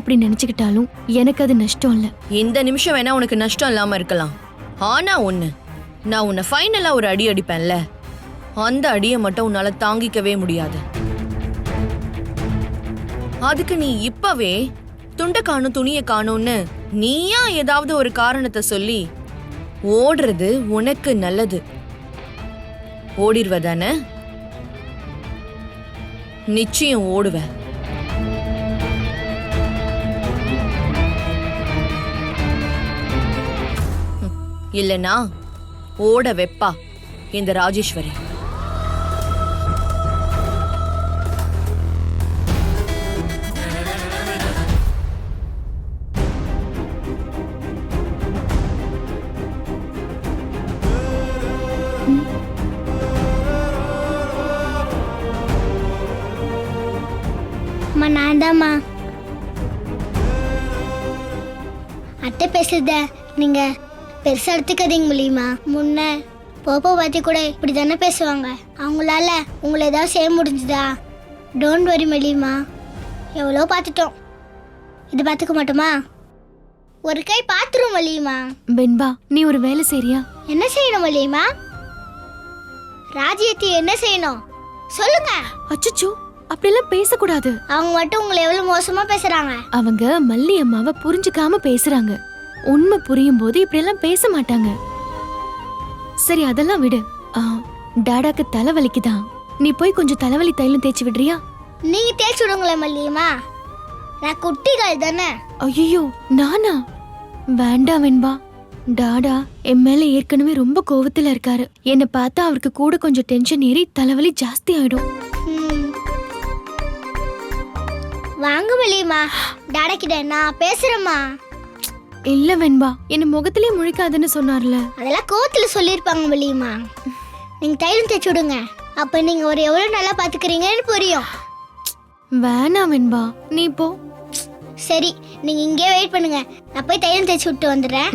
அப்படி நினைச்சுக்கிட்டாலும் எனக்கு அது நஷ்டம் இல்ல. இந்த நிமிஷம் வேணா உனக்கு நஷ்டம் இல்லாம இருக்கலாம். ஆனா ஒண்ணு, நான் உன்னை ஃபைனலா ஒரு அடி அடிப்பேன்ல, அந்த அடியை மட்டும் உன்னால தாங்கிக்கவே முடியாது. அதுக்கு நீ இப்பவே துண்டை காணும் துணியை காணும்னு நீயா ஏதாவது ஒரு காரணத்தை சொல்லி ஓடுறது உனக்கு நல்லது. ஓடிடுவதானே? நிச்சயம் ஓடுவ. இல்லனா ஓட வெப்பா இந்த ராஜேஸ்வரி. நான்தாம்மா. அத்தை பேசுறத நீங்க பெருசா எடுத்துக்காதீங்க முடியுமா? முன்ன போப்போ பத்தி கூட இப்படி தானே பேசுவாங்க. அவங்களால உங்களை ஏதாவது செய்ய முடிஞ்சுதா? டோன்ட் வரி மலியுமா, எவ்வளோ பார்த்துட்டோம், இது பார்த்துக்க மாட்டோமா? ஒரு கை பார்த்துரும் மலியுமா. வெண்பா, நீ ஒரு வேலை செய்றியா? என்ன செய்யணும் மலியுமா? ராஜ்யத்தை என்ன செய்யணும் சொல்லுங்க. அச்சச்சோ, அப்படியெல்லாம் பேசக்கூடாது. அவங்க மட்டும் உங்களை எவ்வளவு மோசமா பேசுறாங்க. அவங்க மல்லி அம்மாவை புரிஞ்சுக்காம பேசுறாங்க. உண்மை புரியும் போது இப்படியெல்லாம் பேச மாட்டாங்க. சரி, அதெல்லாம் விடு. டாடாக்கு தலைவலிக்குதான், நீ போய் கொஞ்சம் தலைவலி தைலம் தேய்ச்சி விடுறியா? நீங்க தேய்ச்சி விடுங்களேன் மல்லியம்மா, நான் குட்டிகள் தானே. ஐயோ, நானா? வேண்டாம் வெண்பா. டாடா என் மேல ஏற்கனவே ரொம்ப கோவத்துல இருக்காரு. என்னை பார்த்தா அவருக்கு கூட கொஞ்சம் டென்ஷன் ஏறி தலைவலி ஜாஸ்தி ஆயிடும். வாங்க மல்லியம்மா, டாடா கிட்ட நான் பேசுறேம்மா. இல்ல வெண்பா, என்ன முகத்திலே முழிக்காதுன்னு சொன்னார்ல. அதெல்லாம் கோவத்துல சொல்லியிருப்பாங்க மல்லியம்மா. நீங்க தைலம் தேய்ச்சி விடுங்க, அப்ப நீங்க ஒரு எவ்வளவு நல்லா பாத்துக்கிறீங்கன்னு புரியும். வேணாம் வெண்பா, நீ போ. சரி, நீங்க இங்கே வெயிட் பண்ணுங்க, நான் போய் தைலம் தேய்ச்சி விட்டு வந்துடுறேன்.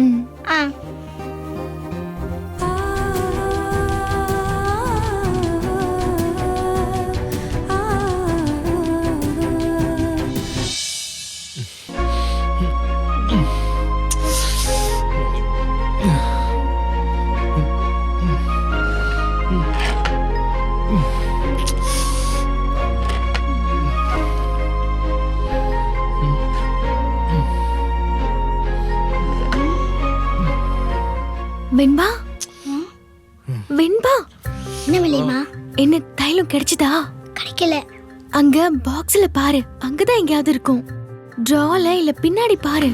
வெண்பா, வெண்பா, என்ன மல்லியம்மா? என்ன தைலம் கிடைச்சதா? கிடைக்கல. அங்க பாக்ஸ்ல பாரு, அங்கதான் எங்கயாவது இருக்கும். டிரால இல்ல பின்னாடி பாரு.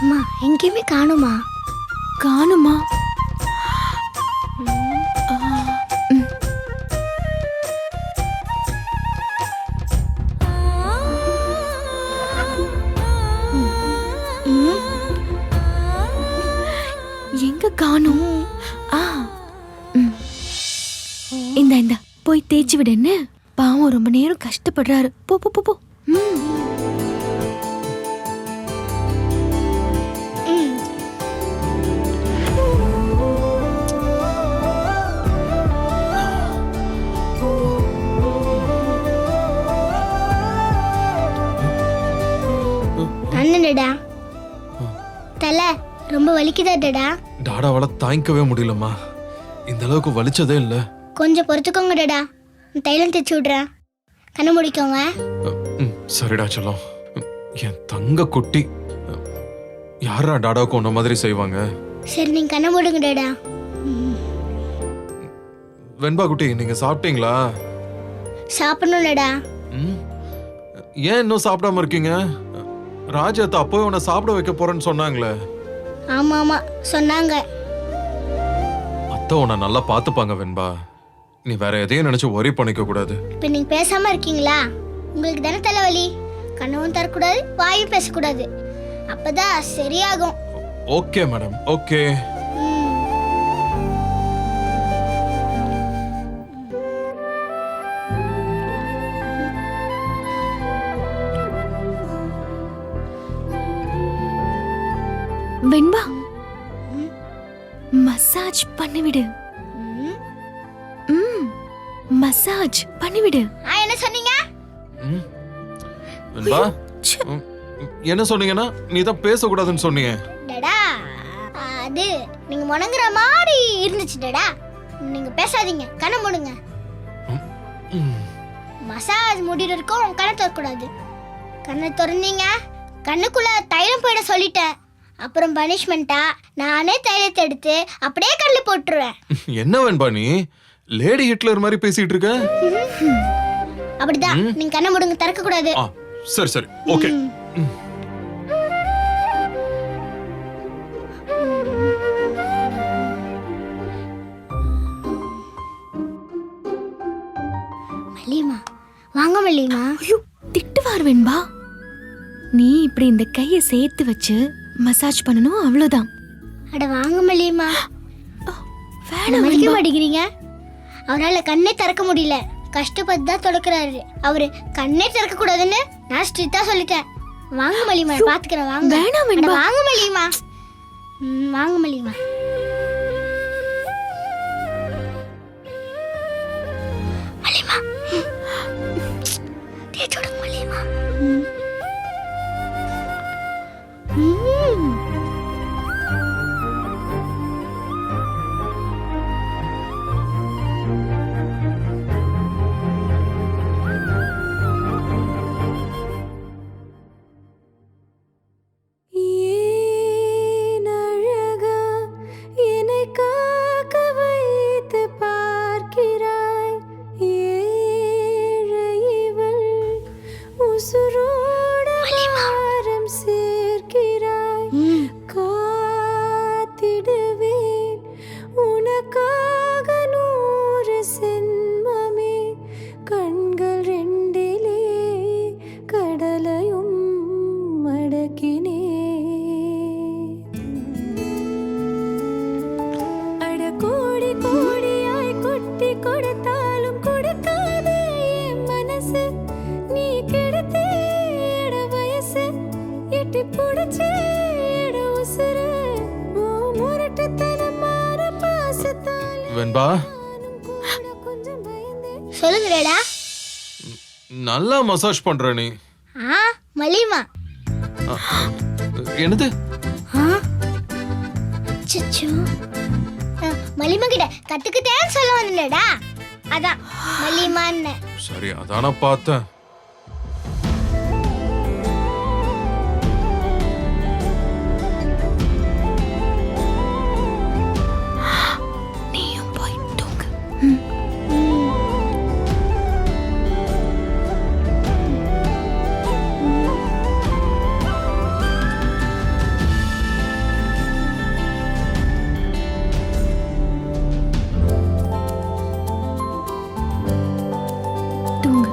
அம்மா, எங்கேயுமே காணுமா? காணுமா? எங்க காணும்? இந்த போய் தேய்ச்சி விடுன்னு. பாவம், ரொம்ப நேரம் கஷ்டப்படுறாரு. போ போ போ. அண்ணனடா தலை ரொம்ப வலிக்குதா டடா? டாடாவால தாங்கிக்கவே முடியலம்மா, இந்த அளவுக்கு வலிச்சதே இல்ல. கொஞ்சம் பொறுத்துக்கோங்க டடா, தைலம் தேய்ச்சி விடுறேன், கண்ணை முடிக்கோங்க. சரிடா செல்லம், என் தங்க குட்டி. யாரா டாடாவுக்கு உன்ன மாதிரி செய்வாங்க? சரி, நீங்க கண்ணை மூடுங்க டடா. வெண்பா குட்டி, நீங்க சாப்பிட்டீங்களா? சாப்பிடணும் டடா. ஏன் இன்னும் சாப்பிடாம இருக்கீங்க? ராஜாத்த அப்போவே உன்னை சாப்பிட வைக்க போறேன்னு சொன்னாங்களே. ஆமா ஆமா சொன்னாங்க. அத்தை உன்னை நல்லா பாத்துப்பாங்க வெண்பா, நீ வேற எதையும் நினைச்சு ஒரே பண்ணிக்க கூடாது. இப்ப நீங்க பேசாம இருக்கீங்களா? உங்களுக்கு தானே தலைவலி. கண்ணவும் தரக்கூடாது, வாயும் பேசக்கூடாது, அப்பதான் சரியாகும். Okay madam, okay. Venba massage பண்ணிவிடு. ம். ம் மசாஜ் பண்ணிவிடு. என்ன சொன்னீங்க? ம். வெண்பா ச்சே. ம், என்ன சொன்னீங்கன்னா நீ தான் பேசக்கூடாதுன்னு சொன்னீங்க. டடா அது நீங்க முணங்குற மாதிரி இருந்துச்சு டடா. நீங்க பேசாதீங்க, கண்ணை மூடுங்க. ம். மசாஜ் முடிகிற இருக்கும் கண்ணை திறக்கூடாது. கண்ணை திறந்தீங்க கண்ணுக்குள்ள தைலம் போயிட சொல்லிட்டேன். அப்புறம் பனிஷ்மெண்டா நானே தைலத்தை எடுத்து அப்படியே கண்ணில் போட்டுருவேன். என்ன வெண்பா நீ லேடி ஹிட்லர் மாதிரி பேசிட்டு இருக்க? அப்படிதான், நீங்க கண்ணை மூடுங்க, திறக்க கூடாது. ஆ, சரி சரி ஓகே. மல்லிமா வாங்க மல்லிமா. ஐயோ திட்டுவார் வெண்பா. நீ இப்படி இந்த கைய சேர்த்து வச்சு மசாஜ் பண்ணணும், அவ்வளவுதான். அட வாங்க மல்லிமா. வேணாம் மதிக்க வெண்பா. மாட்டேங்கிறீங்க. அவரால கண்ணே திறக்க முடியல, கஷ்டப்பட்டு தான் தொடக்கிறாரு. அவரு கண்ணே திறக்க கூடாதுன்னு நான் ஸ்ட்ரிக்டா சொல்லிட்டேன். வாங்க மல்லிமா, பாத்துக்கிறேன். வாங்க. வேணாம் அட வெண்பா. வாங்க மல்லிமா. வாங்க மல்லிமா. மல்லிமா தேய்ச்சு விடுங்க மல்லிமா. வெண்பா சொல்லுங்கடா. நல்லா மசாஜ் பண்ற நீ. மல்லிமா. என்னது? சிச்சு மல்லிமா கிட்ட கத்துக்கிட்டேன்னு சொல்ல வந்தேடா, அதான் மல்லிமான்னு. சரி அதான பார்த்தேன். நீயும் போய் தூங்கு. தூங்கு.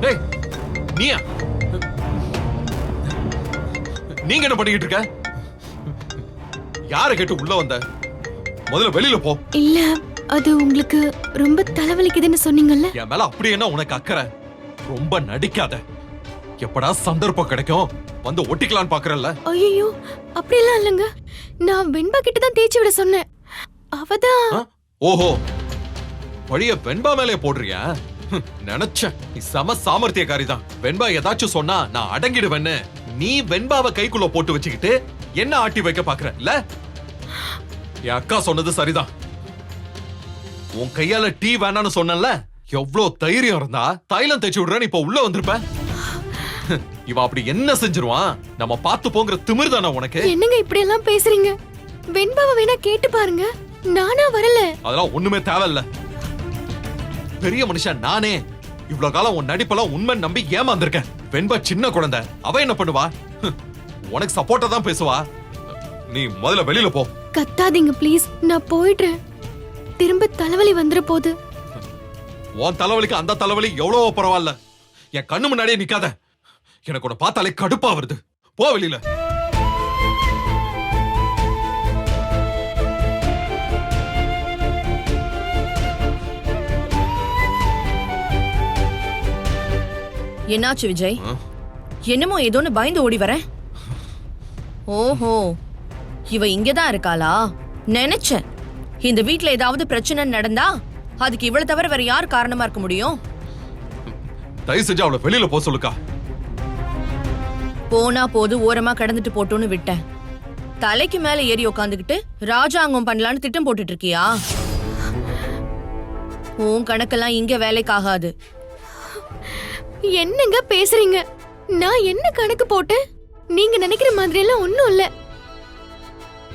டேய் நீயா? நீங்க என்ன பண்ணிக்கிட்டு இருக்க? யாரை கேட்டு உள்ள வந்த? முதல்ல வெளியில போ. இல்ல, அது உங்களுக்கு ரொம்ப தலைவலிக்குதுன்னு சொன்னீங்கல்ல. என் மேல அப்படி என்ன உனக்கு அக்கறை? ரொம்ப நடிக்காத. எப்படா சந்தர்ப்பம் கிடைக்கும் வந்து ஒட்டிக்கலான்னு பாக்குறல்ல. ஐயோ அப்படியெல்லாம் இல்லைங்க. நான் வெண்பா கிட்ட தான் தேய்ச்சி விட சொன்னேன். அவதான். ஓஹோ, வழிய வெண்பா மேலே போடுறியா? நினைச்சேன் நீ சம சாமர்த்தியக்காரி தான். வெண்பா ஏதாச்சும் சொன்னா நான் அடங்கிடுவேன்னு நீ வெண்பாவை கைக்குள்ள போட்டு வச்சுக்கிட்டு என்ன ஆட்டி வைக்க பாக்குற இல்ல? என் அக்கா சொன்னது சரிதான். உன் கையால டீ வேணான்னு சொன்னல, எவ்வளவு தைரியம் இருந்தா தைலம் தேய்ச்சி விடுறேன்னு இப்ப உள்ள வந்திருப்ப. இவ அப்படி என்ன செஞ்சிருவான் நம்ம பாத்து போங்கிற திமிர் தானே உனக்கு? என்னங்க இப்படி எல்லாம் பேசுறீங்க? வெண்பாவை வேணா கேட்டு பாருங்க. நானா வரல. அதெல்லாம் ஒண்ணுமே தேவையில்ல. பெரிய மனுஷன் நானே இவ்வளவு காலம் உன் நடிப்பெல்லாம் உண்மை நம்பி ஏமாந்திருக்கேன். வெண்பா சின்ன குழந்தை, அவ என்ன பண்ணுவா? உனக்கு சப்போர்ட்டா தான் பேசுவா. நீ முதல்ல வெளியில போ. கத்தாதீங்க ப்ளீஸ், நான் போயிடுறேன். திரும்ப தலைவலி வந்துற போது. உன் தலைவலிக்கு அந்த தலைவலி எவ்வளவோ பரவாயில்ல. என் கண்ணு முன்னாடியே நிக்காத. எனக்கு உன்னை பார்த்தாலே கடுப்பா வருது. போ வெளியில. என்னாச்சு விஜய்? என்னமோ ஏதோன்னு பயந்து ஓடி வர. ஓஹோ, இவ இங்கதான் இருக்காளா? நினைச்சேன். இந்த வீட்ல ஏதாவது பிரச்சனை நடந்தா அதுக்கு இவ்வளவு தவிர வேற யார் காரணமா இருக்க முடியும்? தயவு செஞ்சு அவளை வெளியில போ சொல்லுக்கா. போனா போது ஓரமா கடந்துட்டு போட்டோன்னு விட்டேன். தலைக்கு மேல ஏறி உக்காந்துக்கிட்டு ராஜாங்கம் பண்ணலான்னு திட்டம் போட்டுட்டு இருக்கியா? உன் கணக்கெல்லாம் இங்க வேலைக்காகாது. என்னங்க பேசுறீங்க? நான் என்ன கணக்கு போட்டேன்? நீங்க நினைக்கிற மாதிரி எல்லாம் ஒண்ணும் இல்ல.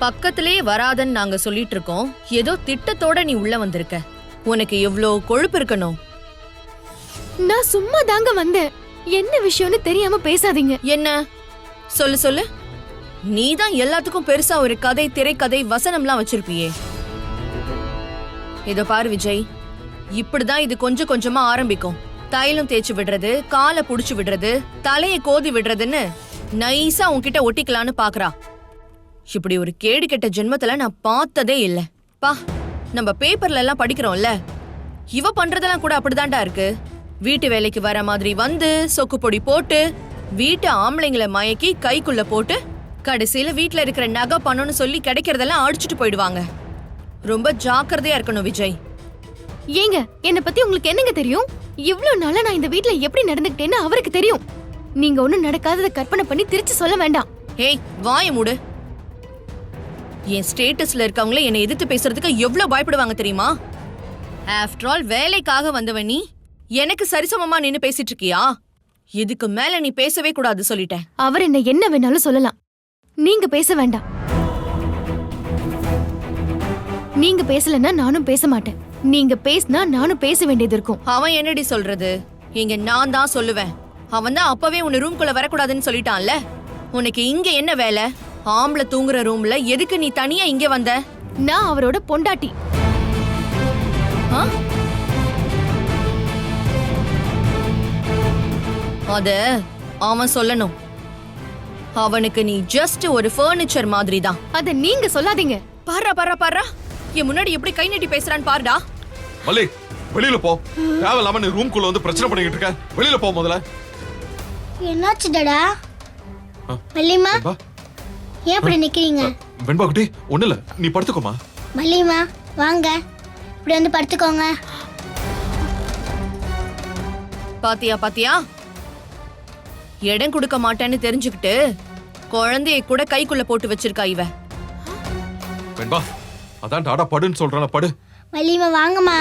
பக்கத்திலே வராதன்னு நாங்க சொல்லிட்டு இருக்கோம். ஏதோ திட்டத்தோட நீ உள்ள வந்திருக்க. உனக்கு எவ்ளோ கொழுப்பு இருக்கணும். நான் சும்மா தாங்க வந்தேன். என்ன விஷயம்னு தெரியாம பேசாதீங்க. என்ன சொல்லு சொல்லு. நீதான் எல்லாத்துக்கும் பெருசா ஒரு கதை, திரைக்கதை, வசனம்லாம் வச்சிருப்பியே. இதோ பாரு விஜய், இப்படிதான் இது கொஞ்சம் கொஞ்சமா ஆரம்பிக்கும். தைலம் தேய்ச்சி விடுறது, காலை புடிச்சு விடுறது, தலையை கோதி விடுறதுன்னு நைஸா உன்கிட்ட ஒட்டிக்கலான்னு பாக்குறா. இப்படி ஒரு கேடு கெட்ட ஜென்மத்துல நான் பார்த்ததே இல்ல. பா, நம்ம பேப்பர்ல எல்லாம் படிக்கிறோம்ல, இவ பண்றதெல்லாம் கூட அப்படிதான்டா இருக்கு. வீட்டு வேலைக்கு வர மாதிரி வந்து சொக்கு பொடி போட்டு வீட்டு ஆம்பளைங்களை மயக்கி கைக்குள்ள போட்டு கடைசியில வீட்டுல இருக்கிற நகை பணம்னு சொல்லி கிடைக்கிறதெல்லாம் அடிச்சுட்டு போயிடுவாங்க. ரொம்ப ஜாக்கிரதையா இருக்கணும் விஜய். ஏங்க, என்ன பத்தி உங்களுக்கு என்னங்க தெரியும்? இவ்ளோ நாளா நான் இந்த வீட்ல எப்படி நடந்துக்கிட்டேன்னு அவருக்கு தெரியும். நீங்க ஒண்ணும் நடக்காததை கற்பனை பண்ணி திருச்சி சொல்ல வேண்டாம். ஏய், வாய மூடு. என் ஸ்டேட்டஸ்ல இருக்கவங்களே என்னை எதிர்த்து பேசுறதுக்கு எவ்வளவு பயப்படுவாங்க தெரியுமா? ஆஃப்டர் ஆல் வேலைக்காக வந்தவன் நீ எனக்கு சரிசமமா நின்னு பேசிட்டு இருக்கியா? இதுக்கு மேல நீ பேசவே கூடாது சொல்லிட்டேன். அவர் என்ன வேணாலும் சொல்லலாம். நீங்க பேச வேண்டாம். நீங்க பேசலன்னா நானும் பேச மாட்டேன். நீங்க பேசினா நானும் பேச வேண்டியது இருக்கும். அவன் என்னடி சொல்றது? இங்க நான் தான் சொல்லுவேன். அவன் தான் அப்பவே உன்னை ரூம்குள்ள வரக்கூடாதுன்னு சொல்லிட்டான்ல. உனக்கு இங்க என்ன வேலை? ஆம்பளை தூங்குற ரூம்ல எதுக்கு நீ தனியா இங்க வந்த? நான் அவரோட பொண்டாட்டி. ஆ? அத அவன் சொல்லணும். அவனுக்கு நீ ஜஸ்ட் ஒரு ஃபர்னிச்சர் மாதிரி தான். அத நீங்க சொல்லாதீங்க. பாரா பாரா பாரா, என் முன்னாடி எப்படி கை நீட்டி பேசுறான்னு பாருடா. மல்லி, வெளியில போ. தேவையில்லாம நீ ரூம்குள்ள வந்து பிரச்சனை பண்ணிக்கிட்டு இருக்க. வெளியில போ முதல்ல. என்னாச்சு டாடா? மல்லிமா, வெண்பா, ஏன் இப்படி நிக்கிறீங்க? வெண்பா குட்டி, ஒண்ணு இல்ல, நீ படுத்துக்கோமா. மல்லிமா, வாங்க, இப்படி வந்து படுத்துக்கோங்க. பாத்தியா பாத்தியா, இடம் கொடுக்க மாட்டேன்னு தெரிஞ்சுக்கிட்டு குழந்தைய கூட கைக்குள்ள போட்டு வச்சிருக்கா இவ. வெண்பா, அதான் டாடா படுன்னு சொல்றேன், படு. மல்லிமா, வாங்கம்மா.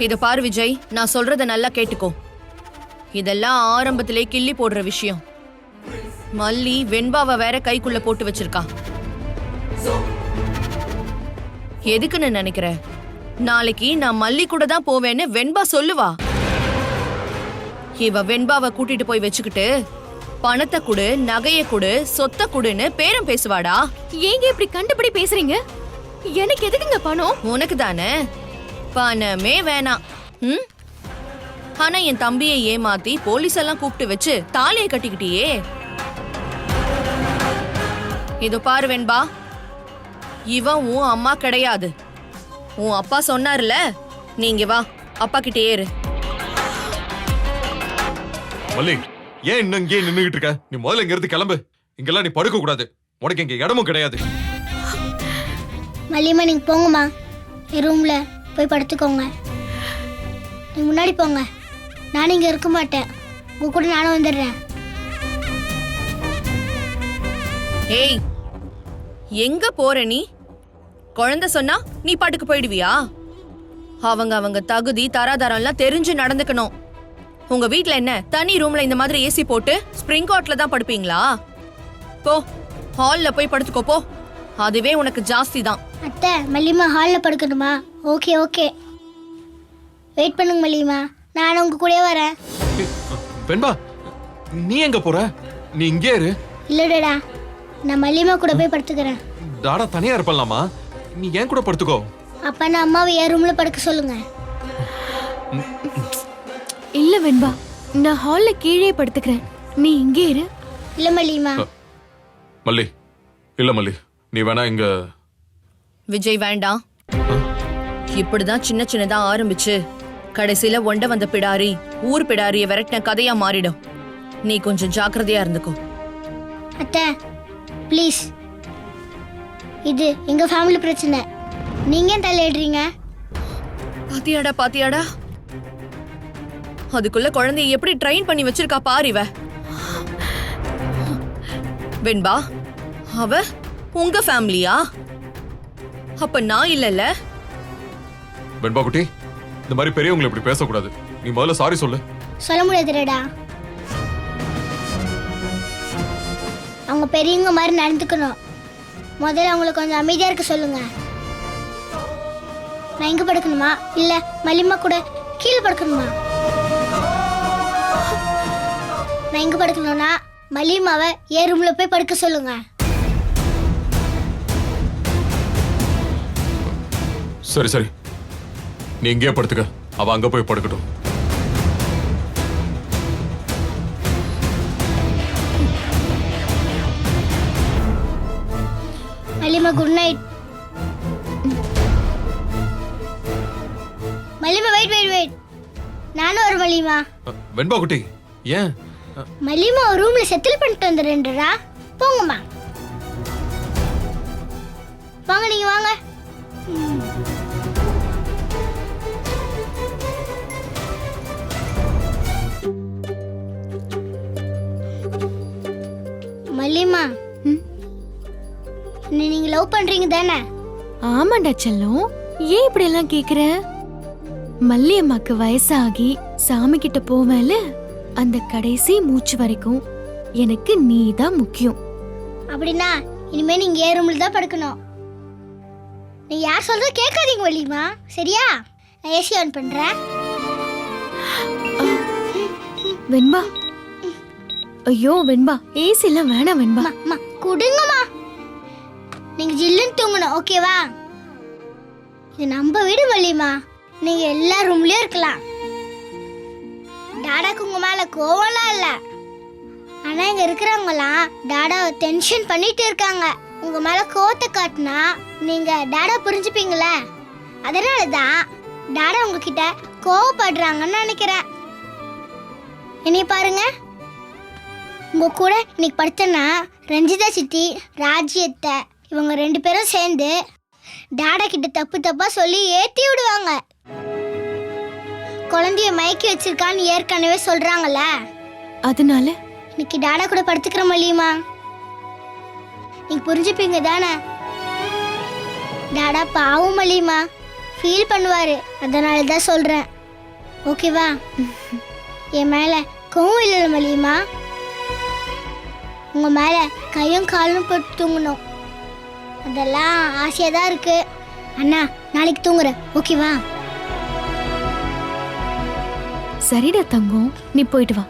இத பாரு விஜய், நான் சொல்றத நல்லா கேட்டுக்கோ. இதெல்லாம் ஆரம்பத்திலே கிள்ளி போடுற விஷயம். மல்லி வெண்பாவை வேற கைக்குள்ள போட்டு வச்சிருக்கா. எதுக்குன்னு நினைக்கிற? நாளைக்கு நான் மல்லி கூட தான் போவேன்னு வெண்பா சொல்லுவா. இவ வெண்பாவை கூட்டிட்டு போய் வச்சுக்கிட்டு பணத்தை குடு, நகைய குடு, சொத்த குடுன்னு பேரம் பேசுவாடா. ஏங்க இப்படி கண்டுபிடி பேசுறீங்க? எனக்கு எதுக்குங்க பணம்? உனக்கு தானே. பணமே வேணாம். ம், ஆனா என் தம்பியை ஏமாத்தி போலீஸ் எல்லாம் கூப்பிட்டு வச்சு தாலியை கட்டிக்கிட்டியே. இதோ பாரு வெண்பா, இவன் உன் அம்மா கிடையாது. உன் அப்பா சொன்னார்ல, நீங்க வா, அப்பா கிட்டே ஏறு. மல்லி, ஏன் இன்னும் இங்கே நின்னுகிட்டு இருக்க? நீ முதல்ல இங்க இருந்து கிளம்பு. இங்கெல்லாம் நீ படுக்க கூடாது. உனக்கு இங்க இடமும் கிடையாது. மல்லிமா, நீங்க போங்கம்மா. என் ரூம்ல போய் படுத்துக்கோங்க. நீங்க முன்னாடி போங்க. நான் இங்க இருக்க மாட்டேன். உங்க கூட நானும் வந்துடுறேன். ஏய், எங்க போற நீ? குழந்தை சொன்னா நீ பாட்டுக்கு போயிடுவியா? அவங்க தகுதி தராதரம் எல்லாம் தெரிஞ்சு நடந்துக்கணும். உங்க வீட்ல என்ன தனி ரூம்ல இந்த மாதிரி ஏசி போட்டு ஸ்ப்ரிங் காட்ல தான் படுப்பீங்களா? போ, ஹால்ல போய் படுத்துக்கோ போ. அதுவே உனக்கு ஜாஸ்தி தான். அத்தை, மல்லிமா ஹால்ல படுக்கணுமா? ஓகே ஓகே, வெயிட் பண்ணுங்க மல்லிமா, நானும் உங்க கூடயே வரேன். வெண்பா, நீ எங்க போற? நீ இங்கே இரு. இல்லடா, நான் மல்லிமா கூட போய் படுத்துக்கிறேன். டாடா தனியா இருப்பலாமா? நீ ஏன் கூட படுத்துக்கோ. அப்ப நான் அம்மாவை என் ரூம்ல படுக்க சொல்லுங்க. இல்ல வெண்பா, நான் ஹால்ல கீழே படுத்துக்கிறேன். நீ இங்கே இரு. இல்ல மல்லிமா. மல்லி, இல்ல மல்லி, நீ வேணா இங்க. விஜய் வேண்டாம். இப்படிதான் சின்ன சின்னதா ஆரம்பிச்சு கடைசியில ஒண்ட வந்த பிடாரி ஊர் பிடாரிய விரட்டின கதையா மாறிடும். நீ கொஞ்சம் ஜாக்கிரதையா இருந்துக்கோ. அத்தை ப்ளீஸ், இது எங்க ஃபேமிலி பிரச்சனை. நீங்க ஏன் தலையிடுறீங்க? பாத்தியாடா பாத்தியாடா, அதுக்குள்ள குழந்தைய எப்படி ட்ரெயின் பண்ணி வச்சிருக்கா பாரு இவ. வெண்பா, அவ உங்க ஃபேமிலியா? அப்ப நான் இல்லல்ல. வெண்பா குட்டி, இந்த மாதிரி பெரியவங்களை இப்படி பேசக்கூடாது. நீ முதல்ல சாரி சொல்லு. சொல்ல முடியாதுடா. அவங்க பெரியவங்க மாதிரி நடந்துக்கணும். முதல்ல அவங்களை கொஞ்சம் அமைதியா இருக்க சொல்லுங்க. நான் எங்க படுக்கணுமா இல்ல மல்லிமா கூட கீழே படுக்கணுமா? நான் எங்க படுக்கணும்னா மல்லிமாவை ஏ ரூம்ல போய் படுக்க சொல்லுங்க. சரி சரி, நீ இங்கேயே படுத்துக்க, அவ அங்க போய் படுக்கட்டும். மல்லிமா குட் நைட். மல்லிமா வெயிட் வெயிட் வெயிட், நானும் ஒரு மல்லிமா. வெண்பா குட்டி, ஏன்? மல்லிமா ஒரு ரூம்ல செட்டில் பண்ணிட்டு வந்துடுறா. போங்கம்மா, வாங்க நீங்க வாங்க. மல்லிமா, நீங்க லவ் பண்றீங்க தானே? ஆமாண்டா செல்லம், ஏன் இப்படி எல்லாம் கேக்குற? மல்லி அம்மாக்கு வயசாகி சாமி கிட்ட போவேல, அந்த கடைசி மூச்சு வரைக்கும் எனக்கு நீ தான் முக்கியம். அப்படின்னா இனிமே நீங்க ஏ ரூம்ல தான் படுக்கணும். நீங்க யார் சொல்றது கேட்காதீங்க மல்லிமா, சரியா? நான் ஏசி ஆன் பண்றேன். வெண்பா, ஐயோ வெண்பா, ஏசி எல்லாம் வேணாம் வெண்பா. அம்மா குடுங்கம்மா, நீங்க ஜில்லுன்னு தூங்கணும், ஓகேவா? இது நம்ம வீடு மல்லிமா, நீங்க எல்லா ரூம்லயும் இருக்கலாம். டாடாக்கு உங்க மேல கோவம்லாம் இல்ல, ஆனா இங்க இருக்கிறவங்கலாம் டாடாவை டென்ஷன் பண்ணிட்டு இருக்காங்க. உங்க மேல கோவத்தை காட்டினா நீங்க டாடா புரிஞ்சுப்பீங்கள, அதனாலதான் டாடா உங்ககிட்ட கோவப்படுறாங்கன்னு நினைக்கிறேன். என்னைய பாருங்க, உங்க கூட இன்னைக்கு படுத்தனா ரஞ்சிதா சித்தி, ராஜ்யத்தை இவங்க 2 பேரும் சேர்ந்து டாடா கிட்ட தப்பு தப்பா சொல்லி ஏத்தி விடுவாங்க. குழந்தைய மயக்கி வச்சிருக்கான்னு ஏற்கனவே சொல்றாங்கல்ல, அதனால இன்னைக்கு டாடா கூட படுத்துக்கிற மல்லியமா, நீங்க புரிஞ்சுப்பீங்க தானே? டாடா பாவம் மல்லியமா, ஃபீல் பண்ணுவாரு, அதனால தான் சொல்றேன், ஓகேவா? என் மேல கோவம் இல்ல மல்லியமா, உங்க மேல கையும் காலும் போட்டு தூங்கணும், அதெல்லாம் ஆசையா தான் இருக்கு. அண்ணா நாளைக்கு தூங்குறேன், ஓகேவா? சரிடா தங்கம், நீ போயிட்டு வா.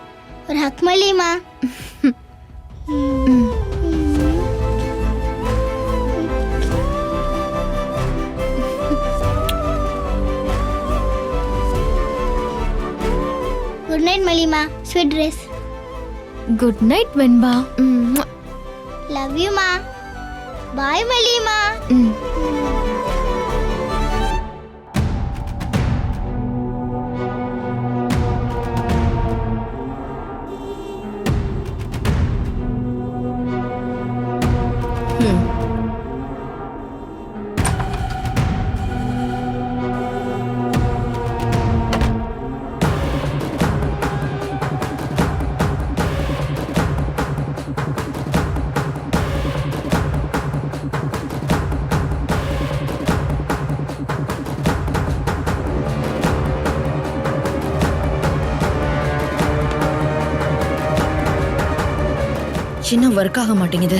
ஒரு ஹக் மல்லியமா. குட் நைட் மல்லியமா, sweet dreams. Good night Venba. Love you மா. பாய் மல்லியமா. சின்ன ஒர்க் ஆக மாட்டேங்குது.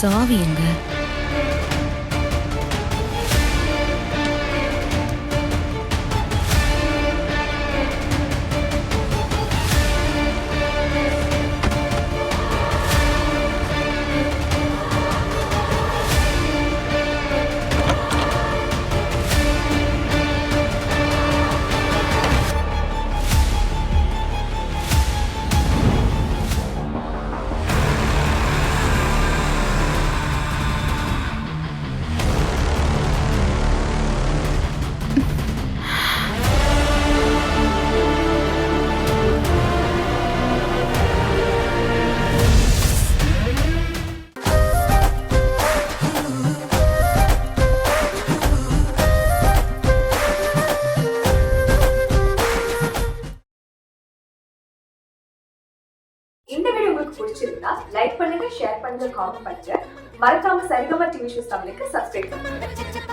சாவி எங்க? இந்த வீடியோ உங்களுக்கு பிடிச்சிருந்தா லைக் பண்ணுங்க, ஷேர் பண்ணுங்க, காமெண்ட் பண்ணுங்க. மறக்காம சரிகமா டிவி ஷோஸ் தமிழுக்கு சப்ஸ்கிரைப் பண்ணுங்க.